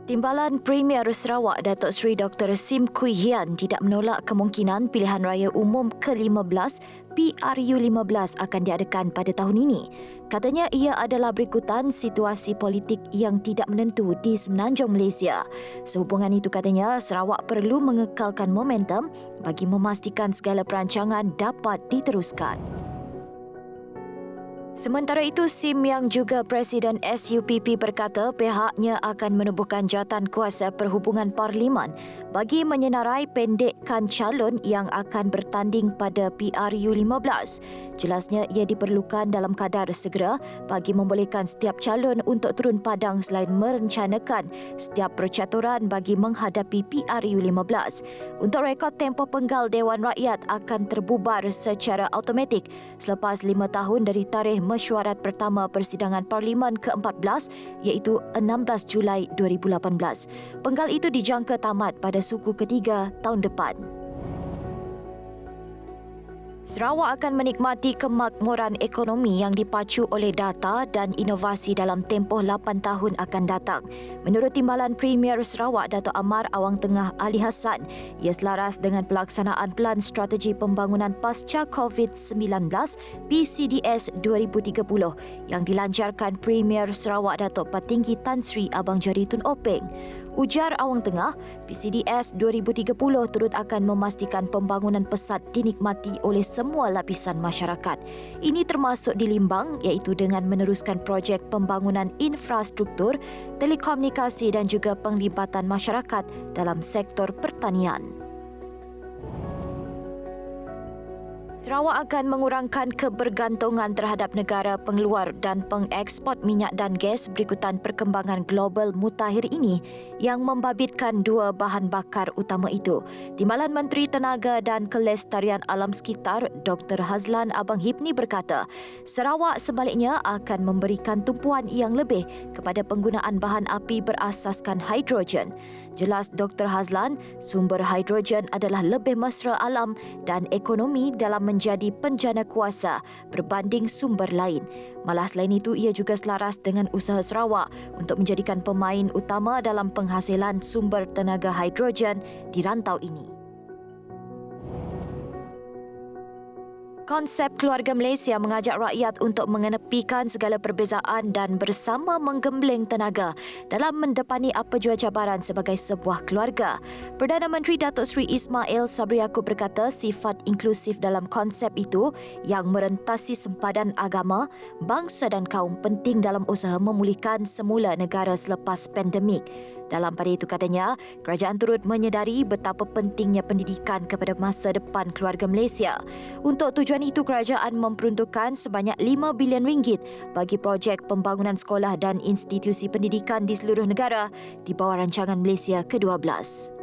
Timbalan Premier Sarawak Datuk Seri Dr. Sim Kui Hian tidak menolak kemungkinan pilihan raya umum ke-15 PRU15 akan diadakan pada tahun ini. Katanya ia adalah berikutan situasi politik yang tidak menentu di semenanjung Malaysia. Sehubungan itu katanya Sarawak perlu mengekalkan momentum bagi memastikan segala perancangan dapat diteruskan. Sementara itu, Sim yang juga Presiden SUPP berkata pihaknya akan menubuhkan jawatan kuasa perhubungan Parlimen bagi menyenarai pendekkan calon yang akan bertanding pada PRU15. Jelasnya ia diperlukan dalam kadar segera bagi membolehkan setiap calon untuk turun padang selain merencanakan setiap percaturan bagi menghadapi PRU15. Untuk rekod tempoh penggal Dewan Rakyat akan terbubar secara automatik selepas 5 tahun dari tarikh mesyuarat pertama persidangan Parlimen ke-14 iaitu 16 Julai 2018. Penggal itu dijangka tamat pada suku ketiga tahun depan. Sarawak akan menikmati kemakmuran ekonomi yang dipacu oleh data dan inovasi dalam tempoh 8 tahun akan datang. Menurut Timbalan Premier Sarawak Dato' Amar Awang Tengah Ali Hassan, ia selaras dengan pelaksanaan Pelan Strategi Pembangunan Pasca COVID-19 PCDS 2030 yang dilancarkan Premier Sarawak Dato' Patinggi Tan Sri Abang Jari Tun Openg. Ujar Awang Tengah, PCDS 2030 turut akan memastikan pembangunan pesat dinikmati oleh semua lapisan masyarakat. Ini termasuk di Limbang iaitu dengan meneruskan projek pembangunan infrastruktur, telekomunikasi dan juga penglibatan masyarakat dalam sektor pertanian. Sarawak akan mengurangkan kebergantungan terhadap negara pengeluar dan pengeksport minyak dan gas berikutan perkembangan global mutakhir ini yang membabitkan dua bahan bakar utama itu. Timbalan Menteri Tenaga dan Kelestarian Alam Sekitar Dr. Hazlan Abang Hipni berkata, Sarawak sebaliknya akan memberikan tumpuan yang lebih kepada penggunaan bahan api berasaskan hidrogen. Jelas Dr. Hazlan, sumber hidrogen adalah lebih mesra alam dan ekonomi dalam menjadi penjana kuasa berbanding sumber lain. Malah selain itu, ia juga selaras dengan usaha Sarawak untuk menjadikan pemain utama dalam penghasilan sumber tenaga hidrogen di rantau ini. Konsep keluarga Malaysia mengajak rakyat untuk mengenepikan segala perbezaan dan bersama menggembling tenaga dalam mendepani apa jua cabaran sebagai sebuah keluarga. Perdana Menteri Datuk Seri Ismail Sabri Yaakob berkata sifat inklusif dalam konsep itu yang merentasi sempadan agama, bangsa dan kaum penting dalam usaha memulihkan semula negara selepas pandemik. Dalam pada itu katanya, kerajaan turut menyedari betapa pentingnya pendidikan kepada masa depan keluarga Malaysia. Untuk tujuan itu, kerajaan memperuntukkan sebanyak 5 bilion ringgit bagi projek pembangunan sekolah dan institusi pendidikan di seluruh negara di bawah rancangan Malaysia ke-12.